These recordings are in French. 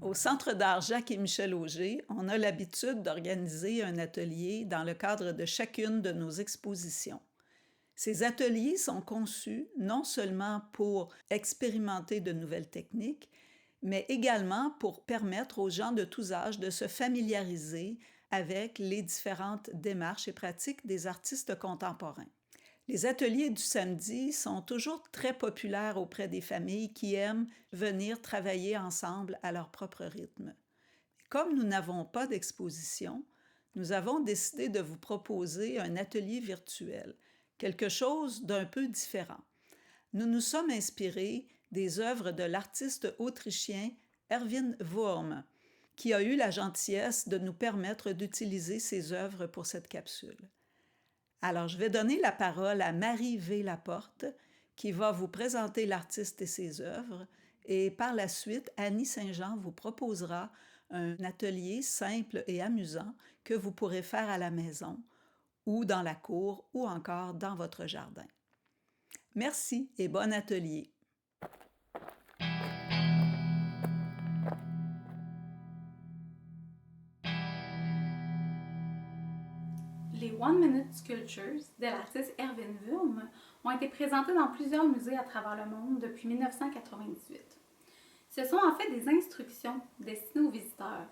Au Centre d'art Jacques et Michel Auger, on a l'habitude d'organiser un atelier dans le cadre de chacune de nos expositions. Ces ateliers sont conçus non seulement pour expérimenter de nouvelles techniques, mais également pour permettre aux gens de tous âges de se familiariser avec les différentes démarches et pratiques des artistes contemporains. Les ateliers du samedi sont toujours très populaires auprès des familles qui aiment venir travailler ensemble à leur propre rythme. Comme nous n'avons pas d'exposition, nous avons décidé de vous proposer un atelier virtuel, quelque chose d'un peu différent. Nous nous sommes inspirés des œuvres de l'artiste autrichien Erwin Wurm, qui a eu la gentillesse de nous permettre d'utiliser ses œuvres pour cette capsule. Alors, je vais donner la parole à Marie V. Laporte, qui va vous présenter l'artiste et ses œuvres, et par la suite, Annie Saint-Jean vous proposera un atelier simple et amusant que vous pourrez faire à la maison, ou dans la cour, ou encore dans votre jardin. Merci et bon atelier! Les One Minute Sculptures de l'artiste Erwin Wurm ont été présentées dans plusieurs musées à travers le monde depuis 1998. Ce sont en fait des instructions destinées aux visiteurs.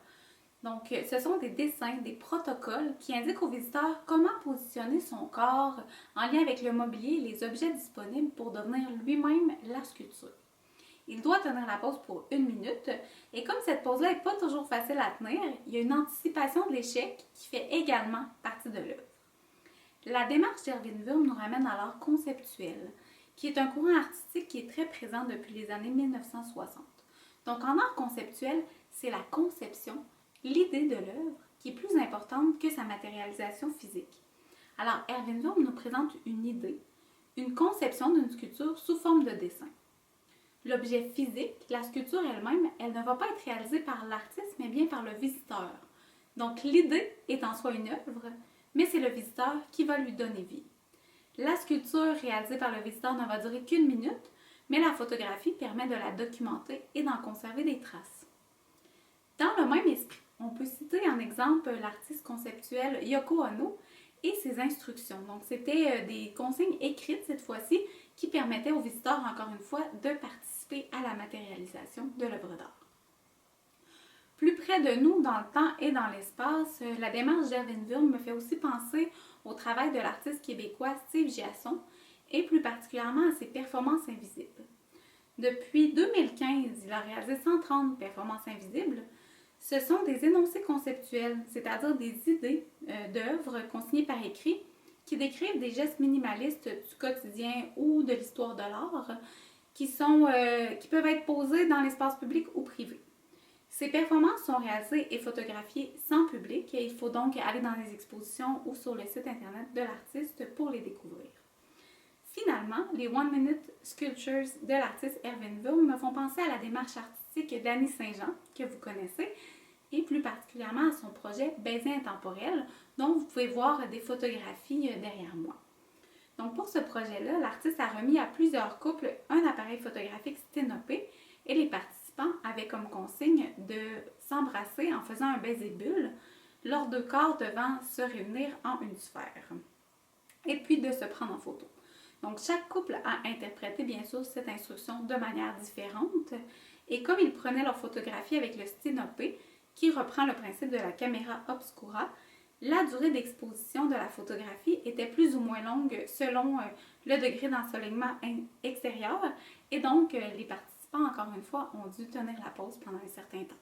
Donc, ce sont des dessins, des protocoles qui indiquent aux visiteurs comment positionner son corps en lien avec le mobilier et les objets disponibles pour devenir lui-même la sculpture. Il doit tenir la pose pour 1 minute et comme cette pose-là n'est pas toujours facile à tenir, il y a une anticipation de l'échec qui fait également partie de l'œuvre. La démarche d'Erwin Wurm nous ramène à l'art conceptuel, qui est un courant artistique qui est très présent depuis les années 1960. Donc en art conceptuel, c'est la conception, l'idée de l'œuvre qui est plus importante que sa matérialisation physique. Alors Erwin Wurm nous présente une idée, une conception d'une sculpture sous forme de dessin. L'objet physique, la sculpture elle-même, elle ne va pas être réalisée par l'artiste, mais bien par le visiteur. Donc l'idée est en soi une œuvre, mais c'est le visiteur qui va lui donner vie. La sculpture réalisée par le visiteur ne va durer qu'1 minute, mais la photographie permet de la documenter et d'en conserver des traces. Dans le même esprit, on peut citer en exemple l'artiste conceptuel Yoko Ono et ses instructions. Donc c'était des consignes écrites cette fois-ci qui permettaient aux visiteurs, encore une fois, de participer à la matérialisation de l'œuvre d'art. Plus près de nous, dans le temps et dans l'espace, la démarche d'Erwin Wurm me fait aussi penser au travail de l'artiste québécois Steve Giasson et plus particulièrement à ses performances invisibles. Depuis 2015, il a réalisé 130 performances invisibles. Ce sont des énoncés conceptuels, c'est-à-dire des idées d'œuvres consignées par écrit qui décrivent des gestes minimalistes du quotidien ou de l'histoire de l'art qui peuvent être posés dans l'espace public ou privé. Ces performances sont réalisées et photographiées sans public et il faut donc aller dans les expositions ou sur le site internet de l'artiste pour les découvrir. Finalement, les One Minute Sculptures de l'artiste Erwin Wurm me font penser à la démarche artistique d'Annie Saint-Jean, que vous connaissez, et plus particulièrement à son projet Baiser intemporel, dont vous pouvez voir des photographies derrière moi. Donc pour ce projet-là, l'artiste a remis à plusieurs couples un appareil photographique sténopé et les participants avaient comme consigne de s'embrasser en faisant un baiser bulle, leurs deux corps devant se réunir en une sphère, et puis de se prendre en photo. Donc chaque couple a interprété bien sûr cette instruction de manière différente et comme ils prenaient leur photographie avec le sténopé, qui reprend le principe de la caméra obscura, la durée d'exposition de la photographie était plus ou moins longue selon le degré d'ensoleillement extérieur et donc les participants, encore une fois, ont dû tenir la pause pendant un certain temps.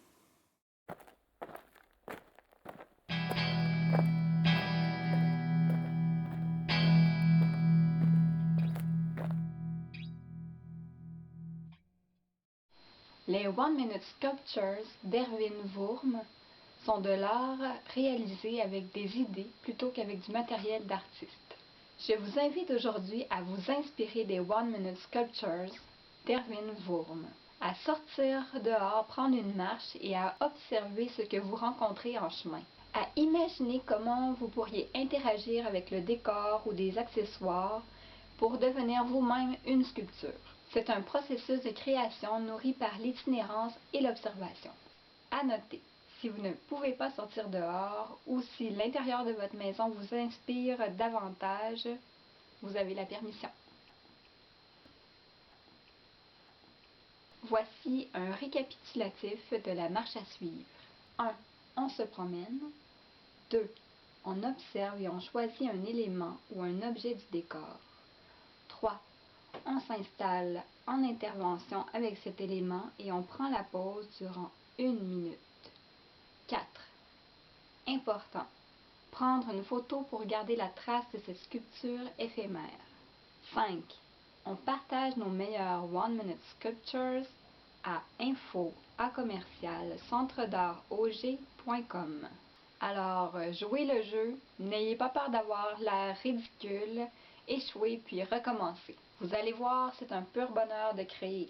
Les One Minute Sculptures d'Erwin Wurm sont de l'art réalisé avec des idées plutôt qu'avec du matériel d'artiste. Je vous invite aujourd'hui à vous inspirer des One Minute Sculptures d'Erwin Wurm, à sortir dehors, prendre une marche et à observer ce que vous rencontrez en chemin, à imaginer comment vous pourriez interagir avec le décor ou des accessoires pour devenir vous-même une sculpture. C'est un processus de création nourri par l'itinérance et l'observation. À noter, si vous ne pouvez pas sortir dehors ou si l'intérieur de votre maison vous inspire davantage, vous avez la permission. Voici un récapitulatif de la marche à suivre. 1. On se promène. 2. On observe et on choisit un élément ou un objet du décor. 3. On s'installe en intervention avec cet élément et on prend la pause durant 1 minute. 4. Important. Prendre une photo pour garder la trace de cette sculpture éphémère. 5. On partage nos meilleurs One Minute Sculptures à info@centredartauger.com. Alors, jouez le jeu, n'ayez pas peur d'avoir l'air ridicule, échouez puis recommencez. Vous allez voir, c'est un pur bonheur de créer.